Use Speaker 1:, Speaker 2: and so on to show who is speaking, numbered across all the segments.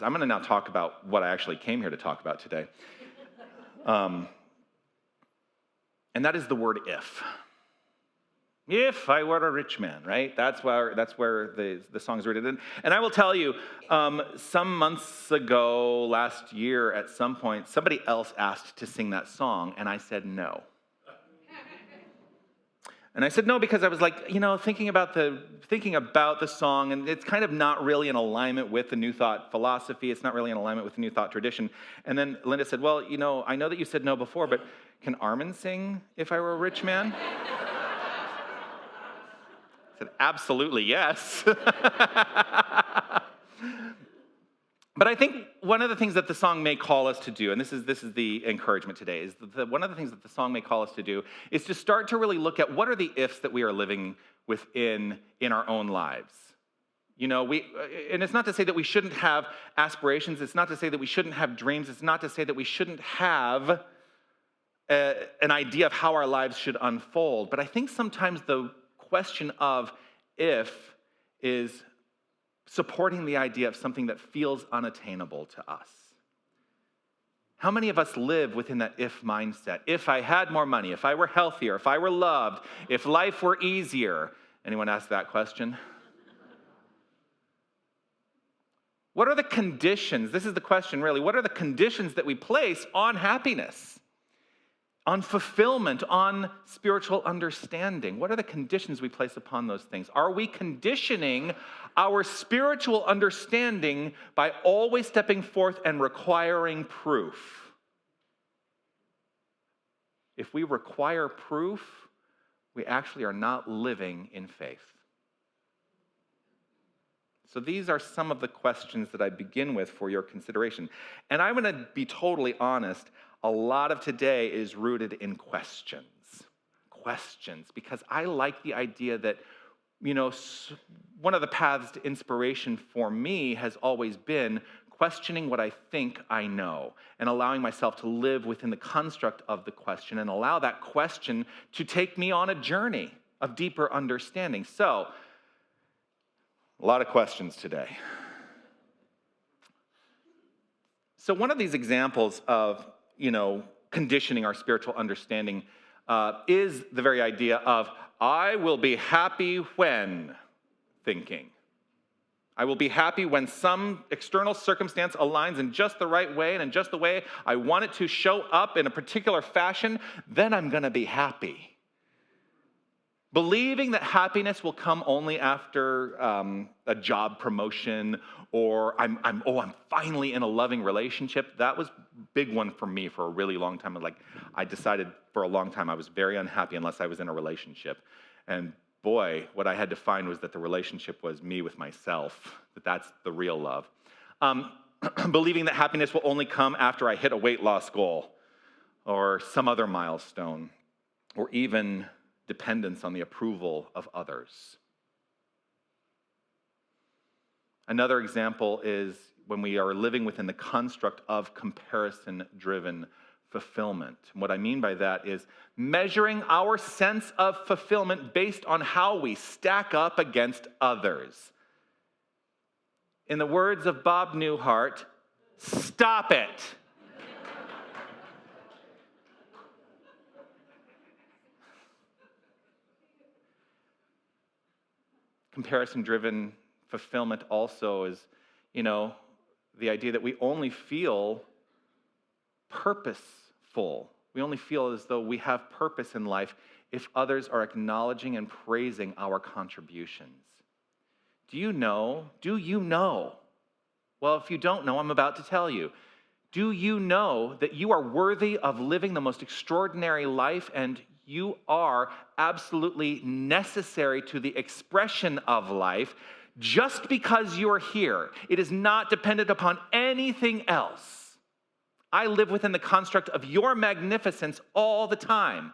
Speaker 1: I'm going to now talk about what I actually came here to talk about today. And that is the word if. If I were a rich man, right? That's where the song's rooted. And I will tell you, some months ago, last year, at some point, somebody else asked to sing that song, and I said no. And I said no because I was like, thinking about the song, and it's kind of not really in alignment with the New Thought philosophy. It's not really in alignment with the New Thought tradition. And then Linda said, well, I know that you said no before, but can Armin sing If I Were a Rich Man? I said, absolutely, yes. But I think one of the things that the song may call us to do, and this is the encouragement today, is one of the things that the song may call us to do is to start to really look at what are the ifs that we are living within in our own lives. And it's not to say that we shouldn't have aspirations. It's not to say that we shouldn't have dreams. It's not to say that we shouldn't have an idea of how our lives should unfold. But I think sometimes the question of if is supporting the idea of something that feels unattainable to us. How many of us live within that if mindset? If I had more money, if I were healthier, if I were loved, if life were easier. Anyone ask that question? What are the conditions? This is the question, really. What are the conditions that we place on happiness, on fulfillment, on spiritual understanding? What are the conditions we place upon those things? Are we conditioning our spiritual understanding by always stepping forth and requiring proof? If we require proof, we actually are not living in faith. So these are some of the questions that I begin with for your consideration. And I'm going to be totally honest. A lot of today is rooted in questions, because I like the idea that, one of the paths to inspiration for me has always been questioning what I think I know and allowing myself to live within the construct of the question and allow that question to take me on a journey of deeper understanding. So, a lot of questions today. So one of these examples of conditioning our spiritual understanding is the very idea of I will be happy when thinking. I will be happy when some external circumstance aligns in just the right way and in just the way I want it to show up in a particular fashion, then I'm going to be happy. Believing that happiness will come only after a job promotion or I'm finally in a loving relationship. That was a big one for me for a really long time. I decided for a long time I was very unhappy unless I was in a relationship. And boy, what I had to find was that the relationship was me with myself, that's the real love. Believing that happiness will only come after I hit a weight loss goal or some other milestone or even dependence on the approval of others. Another example is when we are living within the construct of comparison-driven fulfillment. And what I mean by that is measuring our sense of fulfillment based on how we stack up against others. In the words of Bob Newhart, stop it. Comparison-driven fulfillment also is, the idea that we only feel purposeful. We only feel as though we have purpose in life if others are acknowledging and praising our contributions. Do you know? Well, if you don't know, I'm about to tell you. Do you know that you are worthy of living the most extraordinary life and you are absolutely necessary to the expression of life just because you're here? It is not dependent upon anything else. I live within the construct of your magnificence all the time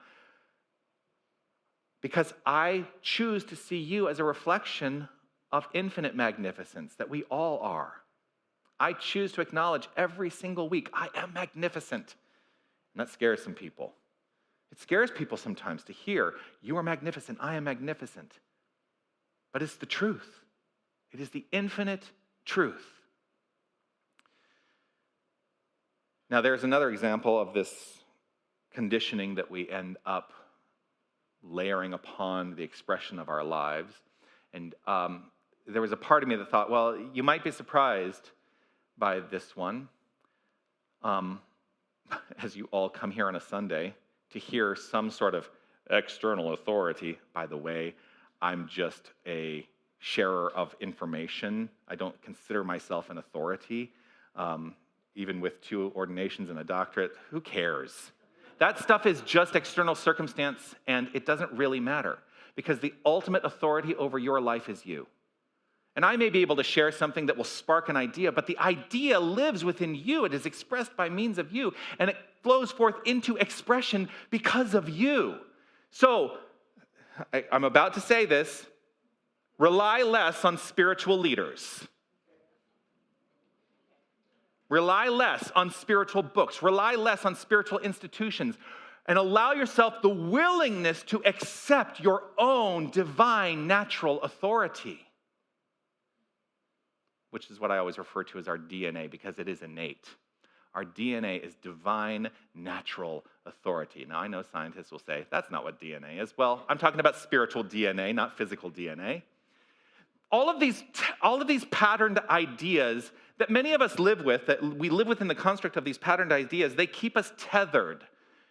Speaker 1: because I choose to see you as a reflection of infinite magnificence that we all are. I choose to acknowledge every single week, I am magnificent. And that scares some people. It scares people sometimes to hear, you are magnificent, I am magnificent. But it's the truth. It is the infinite truth. Now, there's another example of this conditioning that we end up layering upon the expression of our lives. And there was a part of me that thought, well, you might be surprised by this one, as you all come here on a Sunday to hear some sort of external authority. By the way, I'm just a sharer of information. I don't consider myself an authority. Even with 2 ordinations and a doctorate, who cares? That stuff is just external circumstance, and it doesn't really matter, because the ultimate authority over your life is you. And I may be able to share something that will spark an idea, but the idea lives within you. It is expressed by means of you, and it flows forth into expression because of you. So, I'm about to say this: rely less on spiritual leaders. Rely less on spiritual books. Rely less on spiritual institutions. And allow yourself the willingness to accept your own divine natural authority, which is what I always refer to as our DNA, because it is innate. Our DNA is divine natural authority. Now, I know scientists will say, that's not what DNA is. Well, I'm talking about spiritual DNA, not physical DNA. All of these patterned ideas that many of us live with, that we live within the construct of these patterned ideas, they keep us tethered.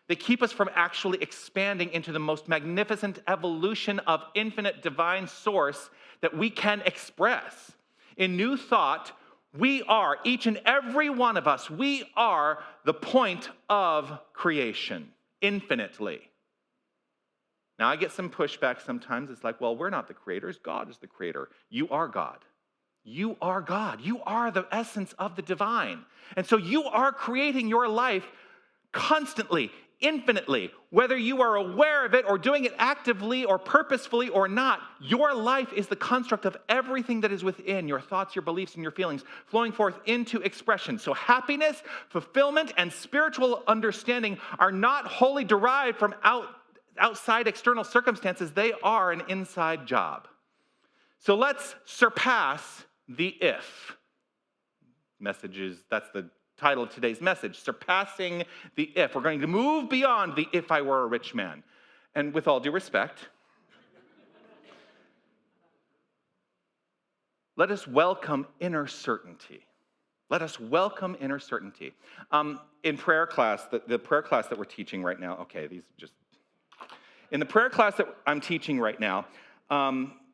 Speaker 1: They keep us from actually expanding into the most magnificent evolution of infinite divine source that we can express. In New Thought, we are, each and every one of us, we are the point of creation, infinitely. Now, I get some pushback sometimes. It's like, well, we're not the creators. God is the creator. You are God. You are God. You are the essence of the divine. And so you are creating your life constantly, infinitely. Whether you are aware of it or doing it actively or purposefully or not, your life is the construct of everything that is within, your thoughts, your beliefs, and your feelings, flowing forth into expression. So happiness, fulfillment, and spiritual understanding are not wholly derived from outside external circumstances. They are an inside job. So let's surpass the if. That's the title of today's message, Surpassing the If. We're going to move beyond the if I were a rich man. And with all due respect, let us welcome inner certainty. Let us welcome inner certainty. In prayer class, the prayer class that we're teaching right now, in the prayer class that I'm teaching right now,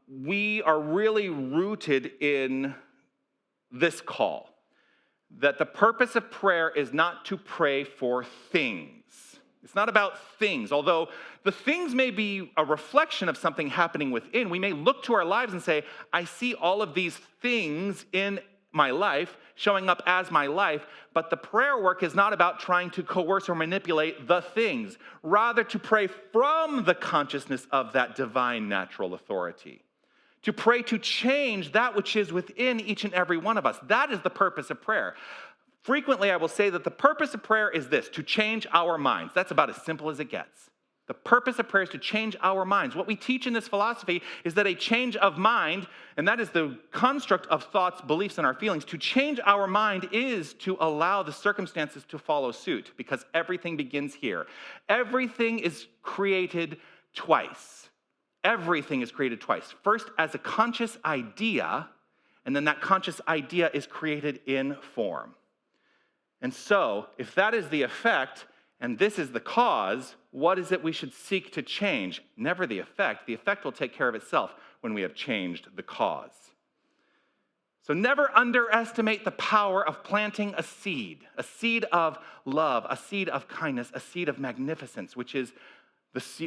Speaker 1: we are really rooted in this call, that the purpose of prayer is not to pray for things. It's not about things. Although the things may be a reflection of something happening within, we may look to our lives and say, I see all of these things in my life showing up as my life, but the prayer work is not about trying to coerce or manipulate the things, rather to pray from the consciousness of that divine natural authority. To pray to change that which is within each and every one of us. That is the purpose of prayer. Frequently, I will say that the purpose of prayer is this, to change our minds. That's about as simple as it gets. The purpose of prayer is to change our minds. What we teach in this philosophy is that a change of mind, and that is the construct of thoughts, beliefs, and our feelings, to change our mind is to allow the circumstances to follow suit, because everything begins here. Everything is created twice. Everything is created twice. First as a conscious idea, and then that conscious idea is created in form. And so, if that is the effect, and this is the cause, what is it we should seek to change? Never the effect. The effect will take care of itself when we have changed the cause. So never underestimate the power of planting a seed of love, a seed of kindness, a seed of magnificence, which is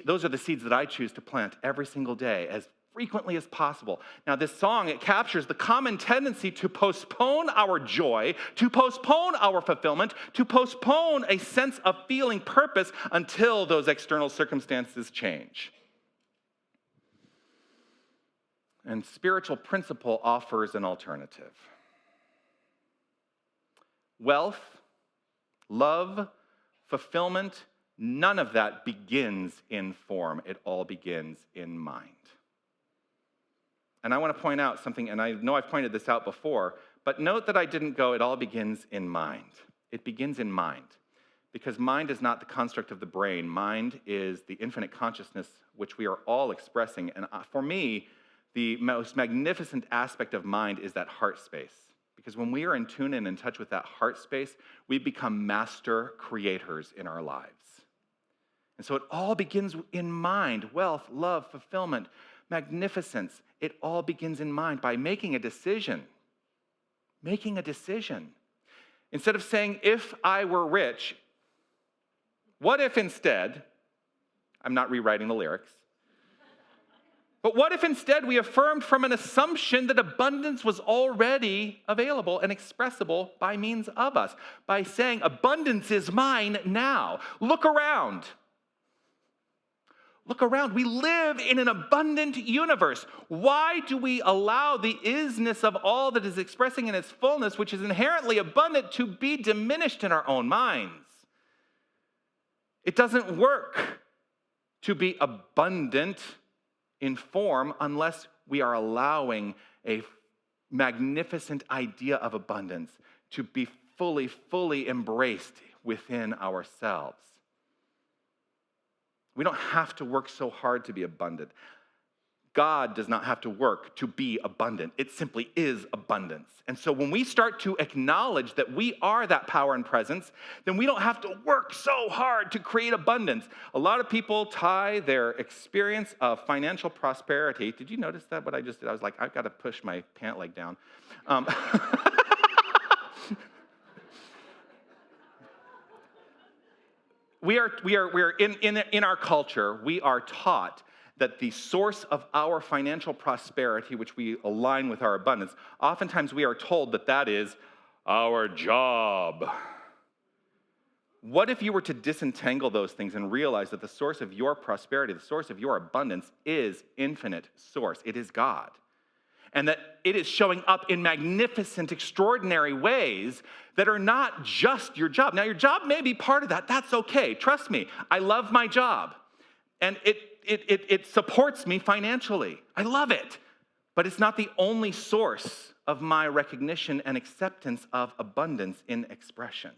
Speaker 1: those are the seeds that I choose to plant every single day as frequently as possible. Now, this song, it captures the common tendency to postpone our joy, to postpone our fulfillment, to postpone a sense of feeling purpose until those external circumstances change. And spiritual principle offers an alternative. Wealth, love, fulfillment, none of that begins in form. It all begins in mind. And I want to point out something, and I know I've pointed this out before, but note that I didn't go, it all begins in mind. It begins in mind. Because mind is not the construct of the brain. Mind is the infinite consciousness which we are all expressing. And for me, the most magnificent aspect of mind is that heart space. Because when we are in tune and in touch with that heart space, we become master creators in our lives. And so it all begins in mind. Wealth, love, fulfillment, magnificence. It all begins in mind by making a decision. Making a decision. Instead of saying, if I were rich, what if instead, I'm not rewriting the lyrics, but what if instead we affirmed from an assumption that abundance was already available and expressible by means of us, by saying, abundance is mine now. Look around. Look around. We live in an abundant universe. Why do we allow the isness of all that is expressing in its fullness, which is inherently abundant, to be diminished in our own minds? It doesn't work to be abundant in form unless we are allowing a magnificent idea of abundance to be fully embraced within ourselves. We don't have to work so hard to be abundant. God does not have to work to be abundant. It simply is abundance. And so when we start to acknowledge that we are that power and presence, then we don't have to work so hard to create abundance. A lot of people tie their experience of financial prosperity. Did you notice that, what I just did? I was like, I've got to push my pant leg down. We are in our culture, we are taught that the source of our financial prosperity, which we align with our abundance, oftentimes we are told that that is our job. What if you were to disentangle those things and realize that the source of your prosperity, the source of your abundance is infinite source. It is God. And that it is showing up in magnificent, extraordinary ways that are not just your job. Now, your job may be part of that. That's okay. Trust me. I love my job. And it supports me financially. I love it. But it's not the only source of my recognition and acceptance of abundance in expression.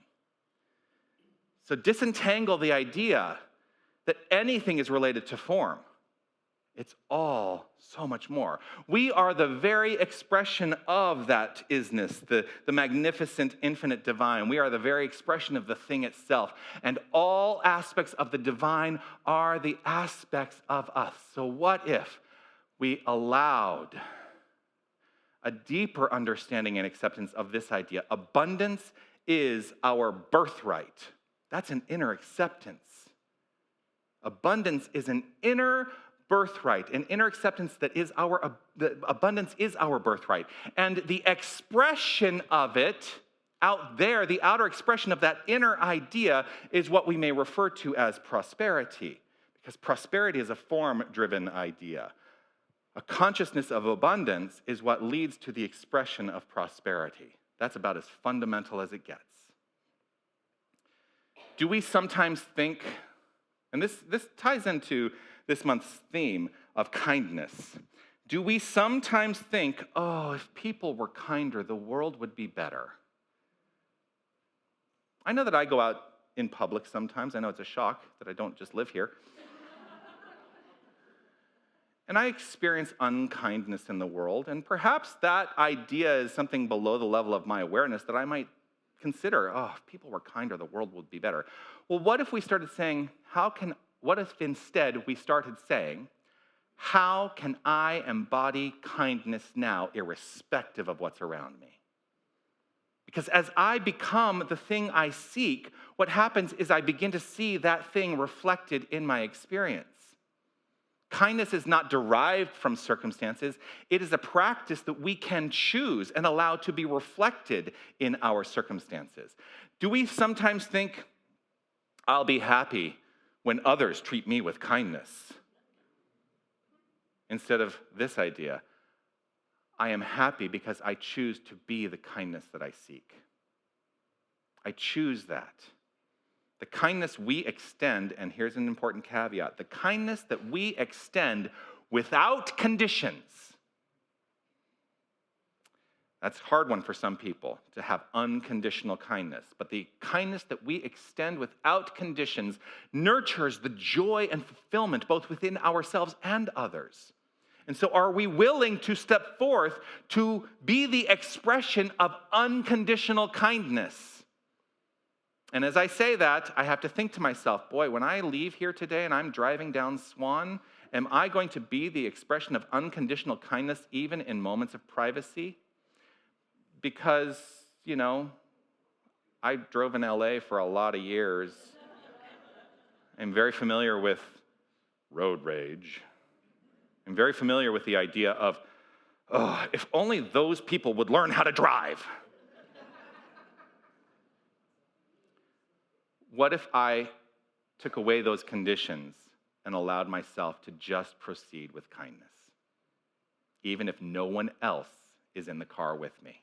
Speaker 1: So disentangle the idea that anything is related to form. It's all so much more. We are the very expression of that isness, the magnificent, infinite divine. We are the very expression of the thing itself. And all aspects of the divine are the aspects of us. So what if we allowed a deeper understanding and acceptance of this idea? Abundance is our birthright. That's an inner acceptance. Abundance is an inner birthright, an inner acceptance that is the abundance is our birthright. And the expression of it out there, the outer expression of that inner idea is what we may refer to as prosperity, because prosperity is a form-driven idea. A consciousness of abundance is what leads to the expression of prosperity. That's about as fundamental as it gets. Do we sometimes think, and this ties into this month's theme of kindness. Do we sometimes think, oh, if people were kinder, the world would be better? I know that I go out in public sometimes. I know it's a shock that I don't just live here. And I experience unkindness in the world, and perhaps that idea is something below the level of my awareness that I might consider, oh, if people were kinder, the world would be better. Well, what if we started saying, what if instead we started saying, how can I embody kindness now, irrespective of what's around me? Because as I become the thing I seek, what happens is I begin to see that thing reflected in my experience. Kindness is not derived from circumstances. It is a practice that we can choose and allow to be reflected in our circumstances. Do we sometimes think, I'll be happy when others treat me with kindness? Instead of this idea, I am happy because I choose to be the kindness that I seek. I choose that. The kindness we extend, and here's an important caveat, the kindness that we extend without conditions That's a hard one for some people, to have unconditional kindness. But the kindness that we extend without conditions nurtures the joy and fulfillment both within ourselves and others. And so are we willing to step forth to be the expression of unconditional kindness? And as I say that, I have to think to myself, boy, when I leave here today and I'm driving down Swan, am I going to be the expression of unconditional kindness even in moments of privacy? Because, I drove in LA for a lot of years. I'm very familiar with road rage. I'm very familiar with the idea of, if only those people would learn how to drive. What if I took away those conditions and allowed myself to just proceed with kindness, even if no one else is in the car with me?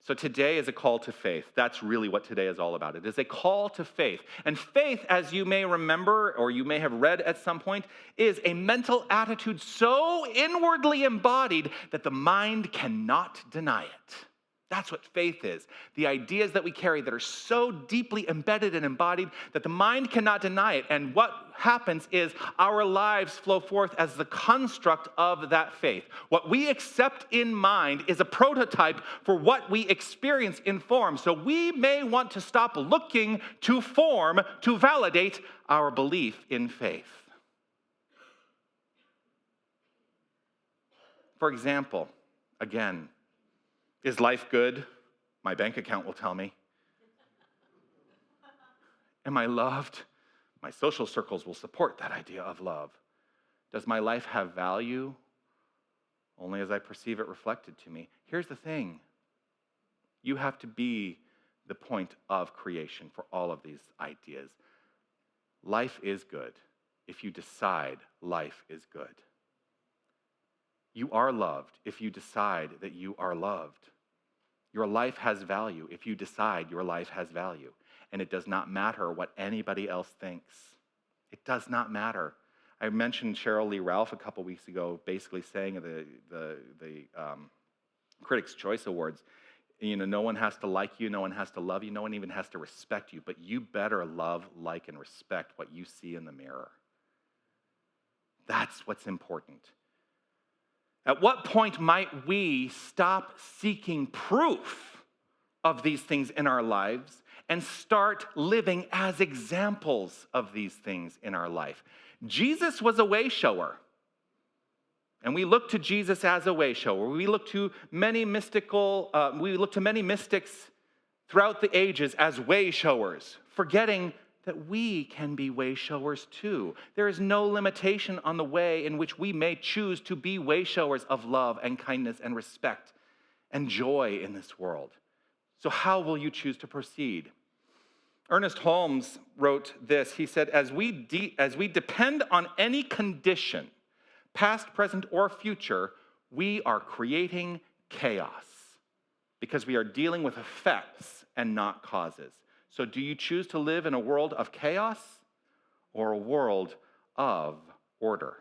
Speaker 1: So today is a call to faith. That's really what today is all about. It is a call to faith. And faith, as you may remember or you may have read at some point, is a mental attitude so inwardly embodied that the mind cannot deny it. That's what faith is. The ideas that we carry that are so deeply embedded and embodied that the mind cannot deny it. And what happens is our lives flow forth as the construct of that faith. What we accept in mind is a prototype for what we experience in form. So we may want to stop looking to form to validate our belief in faith. For example, again, is life good? My bank account will tell me. Am I loved? My social circles will support that idea of love. Does my life have value? Only as I perceive it reflected to me. Here's the thing. You have to be the point of creation for all of these ideas. Life is good if you decide life is good. You are loved if you decide that you are loved. Your life has value if you decide your life has value. And it does not matter what anybody else thinks. It does not matter. I mentioned Cheryl Lee Ralph a couple weeks ago, basically saying the Critics' Choice Awards, no one has to like you, no one has to love you, no one even has to respect you, but you better love, like, and respect what you see in the mirror. That's what's important. At what point might we stop seeking proof of these things in our lives and start living as examples of these things in our life? Jesus was a way shower. And we look to Jesus as a way shower. We look to many mystics throughout the ages as way showers, forgetting that we can be way showers too. There is no limitation on the way in which we may choose to be way showers of love and kindness and respect and joy in this world. So how will you choose to proceed? Ernest Holmes wrote this. He said, as we depend on any condition, past, present, or future, we are creating chaos because we are dealing with effects and not causes. So do you choose to live in a world of chaos or a world of order?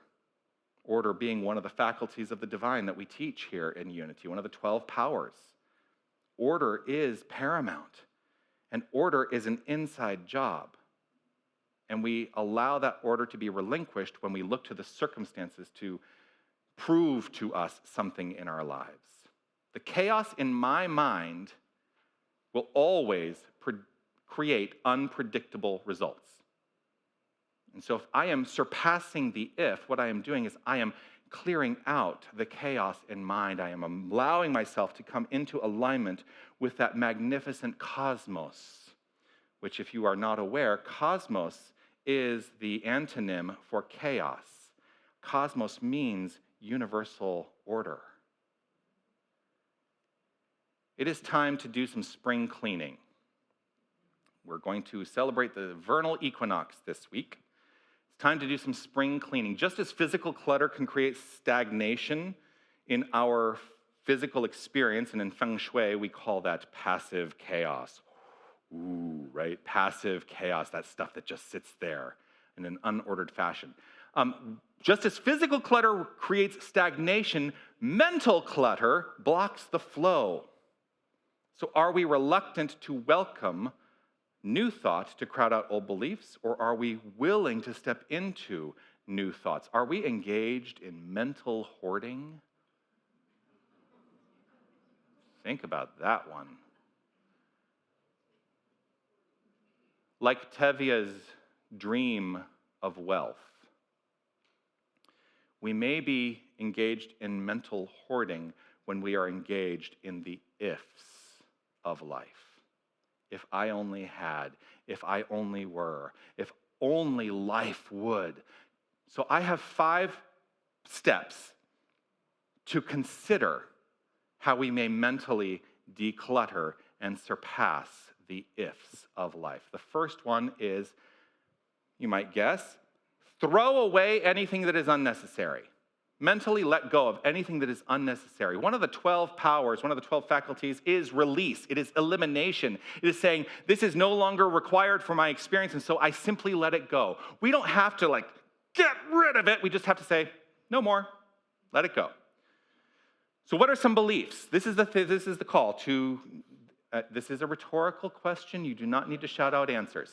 Speaker 1: Order being one of the faculties of the divine that we teach here in Unity, one of the 12 powers. Order is paramount, and order is an inside job. And we allow that order to be relinquished when we look to the circumstances to prove to us something in our lives. The chaos in my mind will always create unpredictable results. And so if I am surpassing the if, what I am doing is I am clearing out the chaos in mind. I am allowing myself to come into alignment with that magnificent cosmos, which, if you are not aware, cosmos is the antonym for chaos. Cosmos means universal order. It is time to do some spring cleaning. We're going to celebrate the vernal equinox this week. It's time to do some spring cleaning. Just as physical clutter can create stagnation in our physical experience, and in feng shui, we call that passive chaos. Ooh, right? Passive chaos, that stuff that just sits there in an unordered fashion. Just as physical clutter creates stagnation, mental clutter blocks the flow. So are we reluctant to welcome new thoughts to crowd out old beliefs, or are we willing to step into new thoughts? Are we engaged in mental hoarding? Think about that one. Like Tevia's dream of wealth, we may be engaged in mental hoarding when we are engaged in the ifs of life. If I only had, if I only were, if only life would. So I have 5 steps to consider how we may mentally declutter and surpass the ifs of life. The first one is, you might guess, throw away anything that is unnecessary. Mentally let go of anything that is unnecessary. One of the 12 powers, one of the 12 faculties is release. It is elimination. It is saying, this is no longer required for my experience, and so I simply let it go. We don't have to get rid of it. We just have to say, no more. Let it go. So what are some beliefs? This is the call to, this is a rhetorical question. You do not need to shout out answers.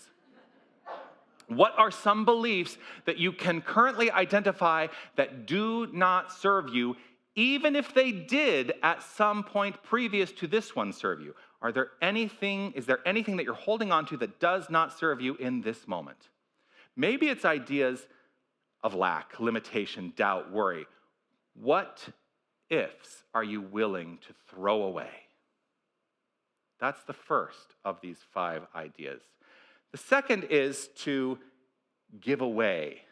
Speaker 1: What are some beliefs that you can currently identify that do not serve you, even if they did at some point previous to this one serve you? Is there anything that you're holding on to that does not serve you in this moment? Maybe it's ideas of lack, limitation, doubt, worry. What ifs are you willing to throw away? That's the first of these 5 ideas. The second is to give away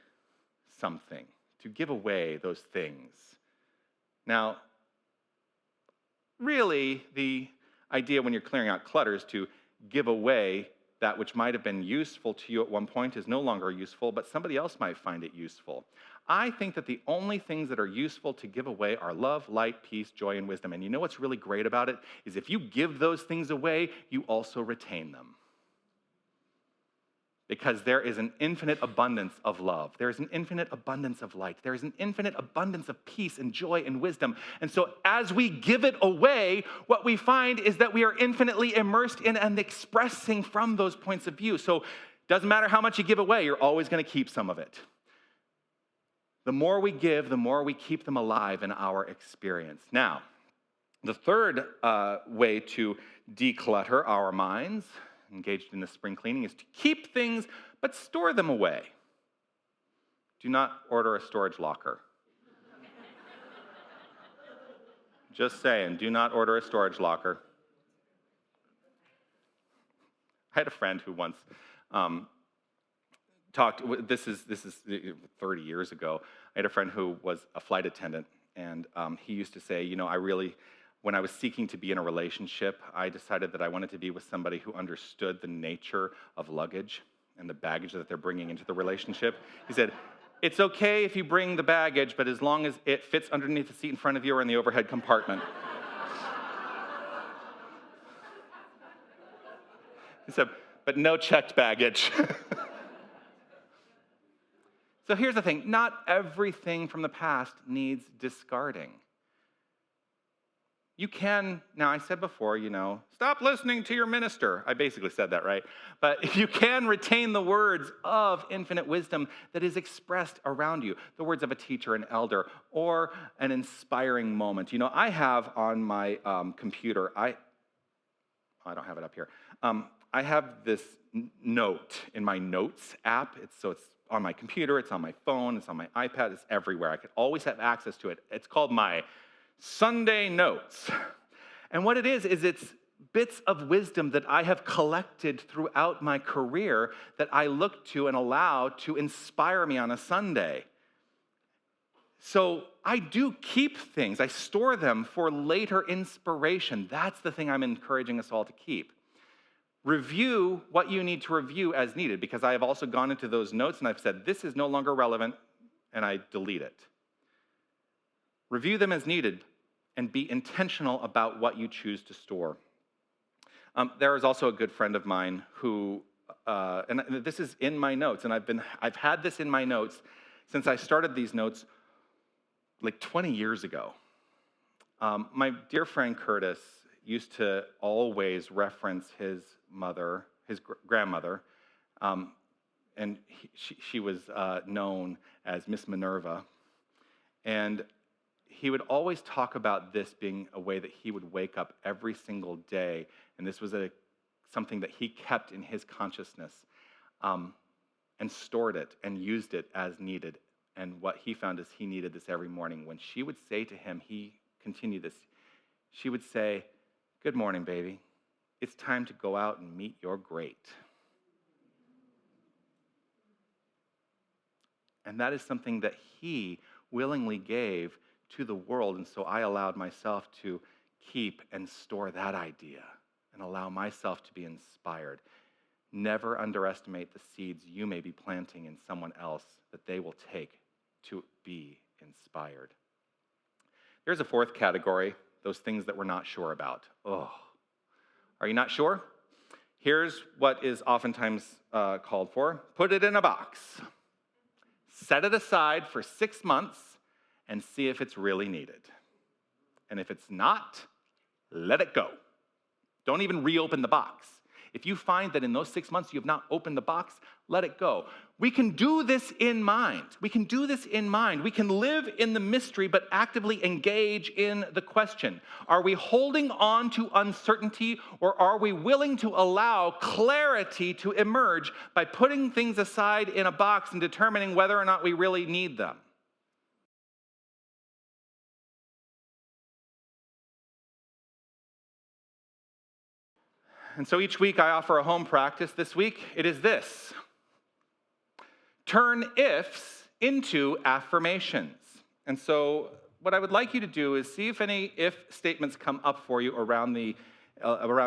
Speaker 1: something, to give away those things. Now, really, the idea when you're clearing out clutter is to give away that which might have been useful to you at one point is no longer useful, but somebody else might find it useful. I think that the only things that are useful to give away are love, light, peace, joy, and wisdom. And you know what's really great about it is if you give those things away, you also retain them. Because there is an infinite abundance of love. There is an infinite abundance of light. There is an infinite abundance of peace and joy and wisdom. And so as we give it away, what we find is that we are infinitely immersed in and expressing from those points of view. So it doesn't matter how much you give away, you're always going to keep some of it. The more we give, the more we keep them alive in our experience. Now, the third way to declutter our minds, engaged in the spring cleaning, is to keep things but store them away. Do not order a storage locker. Just saying, do not order a storage locker. I had a friend who once this is 30 years ago. I had a friend who was a flight attendant, and he used to say, when I was seeking to be in a relationship, I decided that I wanted to be with somebody who understood the nature of luggage and the baggage that they're bringing into the relationship. He said, it's okay if you bring the baggage, but as long as it fits underneath the seat in front of you or in the overhead compartment. He said, but no checked baggage. So here's the thing, not everything from the past needs discarding. You can, now I said before, stop listening to your minister. I basically said that, right? But you can retain the words of infinite wisdom that is expressed around you, the words of a teacher, an elder, or an inspiring moment. I have on my computer, I don't have it up here. I have this note in my notes app. It's on my computer, it's on my phone, it's on my iPad, it's everywhere. I could always have access to it. It's called my Sunday Notes. And what it is it's bits of wisdom that I have collected throughout my career that I look to and allow to inspire me on a Sunday. So I do keep things. I store them for later inspiration. That's the thing I'm encouraging us all to keep. Review what you need to review as needed, because I have also gone into those notes and I've said, this is no longer relevant, and I delete it. Review them as needed and be intentional about what you choose to store. There is also a good friend of mine who, and this is in my notes, and I've had this in my notes since I started these notes like 20 years ago. My dear friend Curtis used to always reference his mother, his grandmother, and she was known as Miss Minerva. And he would always talk about this being a way that he would wake up every single day, and this was something that he kept in his consciousness, and stored it and used it as needed. And what he found is he needed this every morning. When she would say to him, he continued this, she would say, "Good morning, baby. It's time to go out and meet your great." And that is something that he willingly gave to the world. And so I allowed myself to keep and store that idea and allow myself to be inspired. Never underestimate the seeds you may be planting in someone else that they will take to be inspired. There's a fourth category, those things that we're not sure about. Oh, are you not sure? Here's what is oftentimes called for. Put it in a box. Set it aside for 6 months and see if it's really needed. And if it's not, let it go. Don't even reopen the box. If you find that in those 6 months you have not opened the box, let it go. We can do this in mind. We can do this in mind. We can live in the mystery, but actively engage in the question. Are we holding on to uncertainty, or are we willing to allow clarity to emerge by putting things aside in a box and determining whether or not we really need them? And so each week I offer a home practice. This week it is this: turn ifs into affirmations. And so what I would like you to do is see if any if statements come up for you around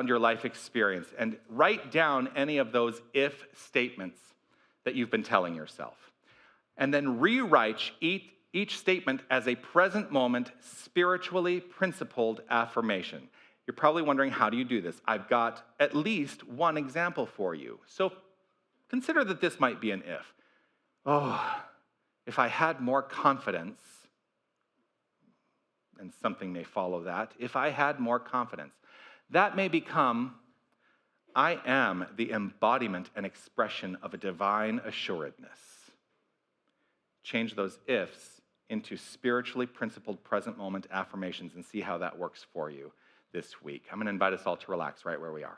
Speaker 1: your life experience, and write down any of those if statements that you've been telling yourself. And then rewrite each statement as a present moment, spiritually principled affirmation. You're probably wondering, how do you do this? I've got at least one example for you. So consider that this might be an if. Oh, if I had more confidence, and something may follow that. If I had more confidence, that may become, I am the embodiment and expression of a divine assuredness. Change those ifs into spiritually principled present moment affirmations and see how that works for you this week. I'm going to invite us all to relax right where we are.